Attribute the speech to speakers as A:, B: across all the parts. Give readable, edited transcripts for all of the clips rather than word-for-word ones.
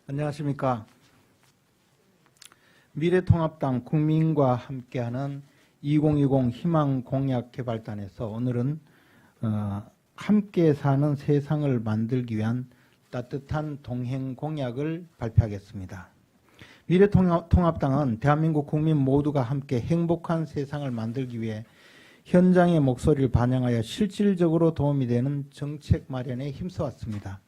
A: 안녕하십니까. 미래통합당 국민과 함께하는 2020 희망공약개발단에서 오늘은 함께 사는 세상을 만들기 위한 따뜻한 동행공약을 발표하겠습니다. 미래통합당은 대한민국 국민 모두가 함께 행복한 세상을 만들기 위해 현장의 목소리를 반영하여 실질적으로 도움이 되는 정책 마련에 힘써왔습니다.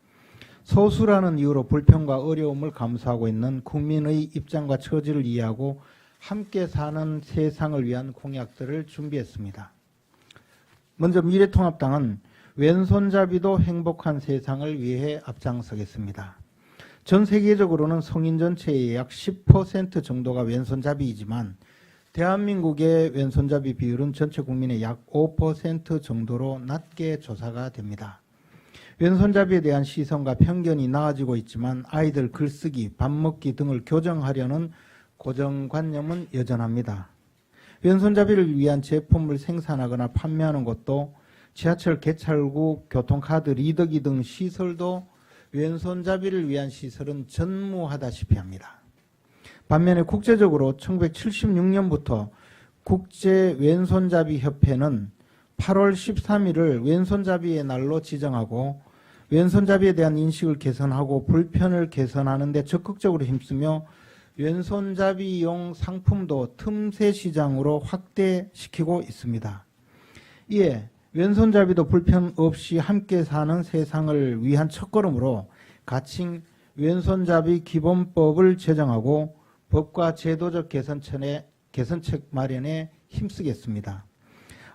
A: 소수라는 이유로 불평과 어려움을 감수하고 있는 국민의 입장과 처지를 이해하고 함께 사는 세상을 위한 공약들을 준비했습니다. 먼저 미래통합당은 왼손잡이도 행복한 세상을 위해 앞장서겠습니다. 전 세계적으로는 성인 전체의 약 10% 정도가 왼손잡이이지만 대한민국의 왼손잡이 비율은 전체 국민의 약 5% 정도로 낮게 조사가 됩니다. 왼손잡이에 대한 시선과 편견이 나아지고 있지만 아이들 글쓰기, 밥 먹기 등을 교정하려는 고정관념은 여전합니다. 왼손잡이를 위한 제품을 생산하거나 판매하는 것도 지하철 개찰구, 교통카드, 리더기 등 시설도 왼손잡이를 위한 시설은 전무하다시피 합니다. 반면에 국제적으로 1976년부터 국제 왼손잡이 협회는 8월 13일을 왼손잡이의 날로 지정하고 왼손잡이에 대한 인식을 개선하고 불편을 개선하는 데 적극적으로 힘쓰며 왼손잡이용 상품도 틈새 시장으로 확대시키고 있습니다. 이에 왼손잡이도 불편 없이 함께 사는 세상을 위한 첫걸음으로 가칭 왼손잡이 기본법을 제정하고 법과 제도적 개선책 마련에 힘쓰겠습니다.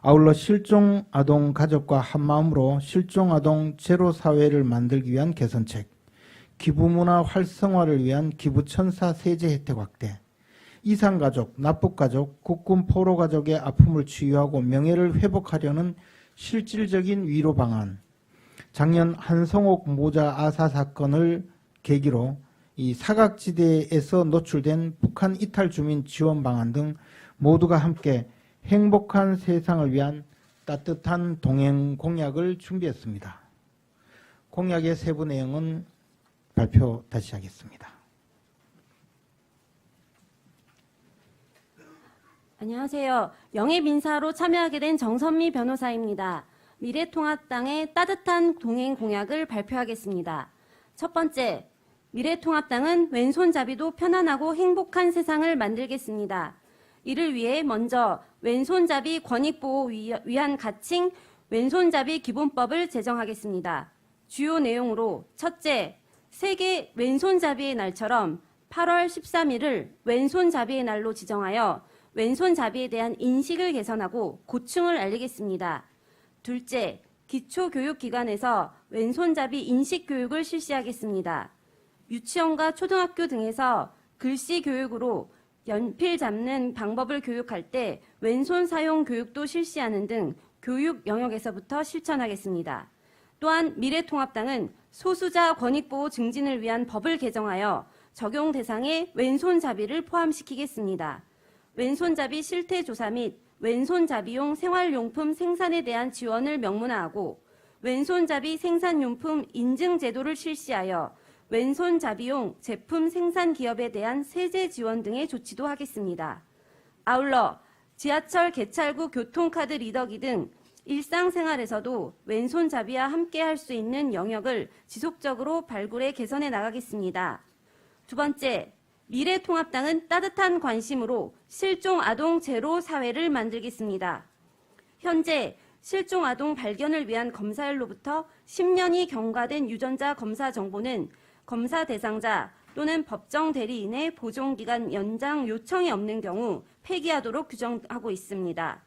A: 아울러 실종아동 가족과 한마음으로 실종아동 제로 사회를 만들기 위한 개선책, 기부문화 활성화를 위한 기부천사 세제 혜택 확대, 이산가족, 납북가족, 국군 포로가족의 아픔을 치유하고 명예를 회복하려는 실질적인 위로 방안, 작년 한성옥 모자 아사 사건을 계기로 이 사각지대에서 노출된 북한 이탈 주민 지원 방안 등 모두가 함께 행복한 세상을 위한 따뜻한 동행 공약을 준비했습니다. 공약의 세부 내용은 발표 다시 하겠습니다.
B: 안녕하세요. 영예민사로 참여하게 된 정선미 변호사입니다. 미래통합당의 따뜻한 동행 공약을 발표하겠습니다. 첫 번째, 미래통합당은 왼손잡이도 편안하고 행복한 세상을 만들겠습니다. 이를 위해 먼저 왼손잡이 권익보호 위한 가칭 왼손잡이 기본법을 제정하겠습니다. 주요 내용으로 첫째, 세계 왼손잡이의 날처럼 8월 13일을 왼손잡이의 날로 지정하여 왼손잡이에 대한 인식을 개선하고 고충을 알리겠습니다. 둘째, 기초교육기관에서 왼손잡이 인식교육을 실시하겠습니다. 유치원과 초등학교 등에서 글씨 교육으로 연필 잡는 방법을 교육할 때 왼손 사용 교육도 실시하는 등 교육 영역에서부터 실천하겠습니다. 또한 미래통합당은 소수자 권익보호 증진을 위한 법을 개정하여 적용 대상에 왼손잡이를 포함시키겠습니다. 왼손잡이 실태조사 및 왼손잡이용 생활용품 생산에 대한 지원을 명문화하고 왼손잡이 생산용품 인증제도를 실시하여 왼손잡이용 제품 생산 기업에 대한 세제 지원 등의 조치도 하겠습니다. 아울러 지하철 개찰구 교통카드 리더기 등 일상생활에서도 왼손잡이와 함께 할 수 있는 영역을 지속적으로 발굴해 개선해 나가겠습니다. 두 번째, 미래통합당은 따뜻한 관심으로 실종아동 제로 사회를 만들겠습니다. 현재 실종아동 발견을 위한 검사일로부터 10년이 경과된 유전자 검사 정보는 검사 대상자 또는 법정 대리인의 보존기간 연장 요청이 없는 경우 폐기하도록 규정하고 있습니다.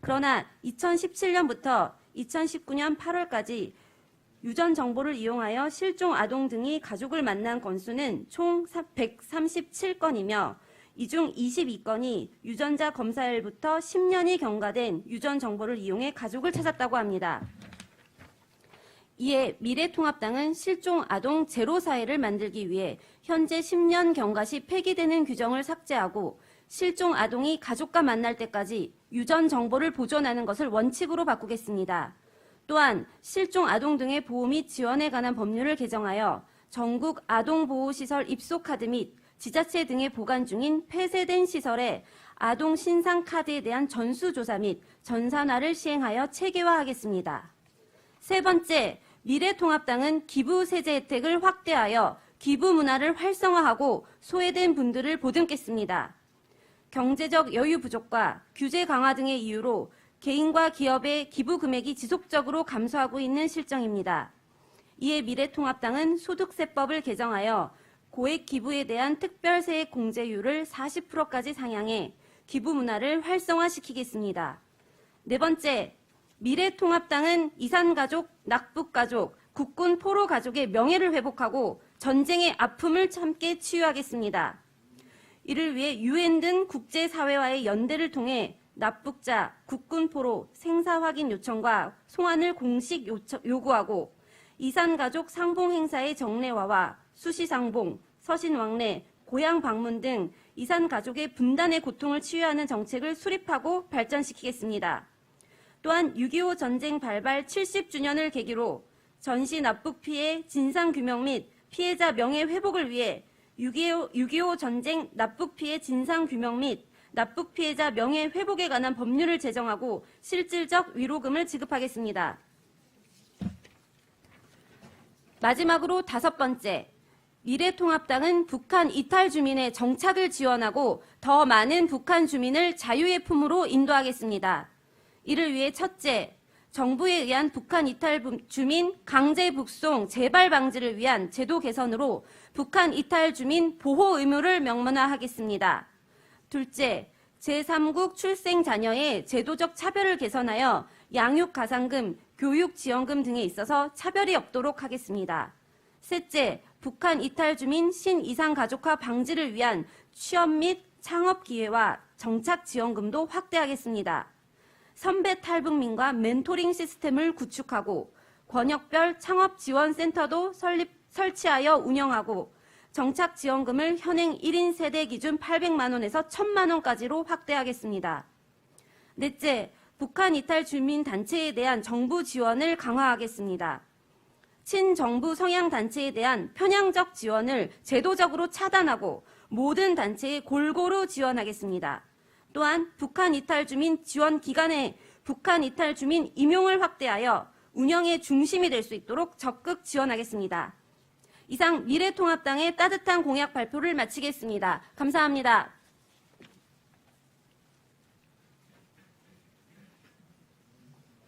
B: 그러나 2017년부터 2019년 8월까지 유전 정보를 이용하여 실종 아동 등이 가족을 만난 건수는 총 137건이며 이 중 22건이 유전자 검사일부터 10년이 경과된 유전 정보를 이용해 가족을 찾았다고 합니다. 이에 미래통합당은 실종 아동 제로 사회를 만들기 위해 현재 10년 경과 시 폐기되는 규정을 삭제하고 실종 아동이 가족과 만날 때까지 유전 정보를 보존하는 것을 원칙으로 바꾸겠습니다. 또한 실종 아동 등의 보호 및 지원에 관한 법률을 개정하여 전국 아동보호시설 입소카드 및 지자체 등에 보관 중인 폐쇄된 시설의 아동 신상카드에 대한 전수조사 및 전산화를 시행하여 체계화하겠습니다. 세 번째, 미래통합당은 기부세제 혜택을 확대하여 기부 문화를 활성화하고 소외된 분들을 보듬겠습니다. 경제적 여유 부족과 규제 강화 등의 이유로 개인과 기업의 기부 금액이 지속적으로 감소하고 있는 실정입니다. 이에 미래통합당은 소득세법을 개정하여 고액 기부에 대한 특별세액 공제율을 40%까지 상향해 기부 문화를 활성화시키겠습니다. 네 번째, 미래통합당은 이산가족, 낙북가족, 국군 포로가족의 명예를 회복하고 전쟁의 아픔을 함께 치유하겠습니다. 이를 위해 UN 등 국제사회와의 연대를 통해 납북자, 국군 포로, 생사 확인 요청과 송환을 공식 요구하고 이산가족 상봉 행사의 정례화와 수시상봉, 서신왕래, 고향 방문 등 이산가족의 분단의 고통을 치유하는 정책을 수립하고 발전시키겠습니다. 또한 6.25 전쟁 발발 70주년을 계기로 전시 납북 피해 진상규명 및 피해자 명예 회복을 위해 6.25 전쟁 납북 피해 진상규명 및 납북 피해자 명예 회복에 관한 법률을 제정하고 실질적 위로금을 지급하겠습니다. 마지막으로 다섯 번째, 미래통합당은 북한 이탈 주민의 정착을 지원하고 더 많은 북한 주민을 자유의 품으로 인도하겠습니다. 이를 위해 첫째, 정부에 의한 북한 이탈 주민 강제 북송 재발 방지를 위한 제도 개선으로 북한 이탈 주민 보호 의무를 명문화하겠습니다. 둘째, 제3국 출생 자녀의 제도적 차별을 개선하여 양육 가산금, 교육 지원금 등에 있어서 차별이 없도록 하겠습니다. 셋째, 북한 이탈 주민 신이상 가족화 방지를 위한 취업 및 창업 기회와 정착 지원금도 확대하겠습니다. 선배 탈북민과 멘토링 시스템을 구축하고 권역별 창업 지원 센터도 설치하여 운영하고 정착 지원금을 현행 1인 세대 기준 800만 원에서 1000만 원까지로 확대하겠습니다. 넷째, 북한 이탈 주민 단체에 대한 정부 지원을 강화하겠습니다. 친정부 성향 단체에 대한 편향적 지원을 제도적으로 차단하고 모든 단체에 골고루 지원하겠습니다. 또한 북한 이탈 주민 지원 기관에 북한 이탈 주민 임용을 확대하여 운영의 중심이 될 수 있도록 적극 지원하겠습니다. 이상 미래통합당의 따뜻한 공약 발표를 마치겠습니다. 감사합니다.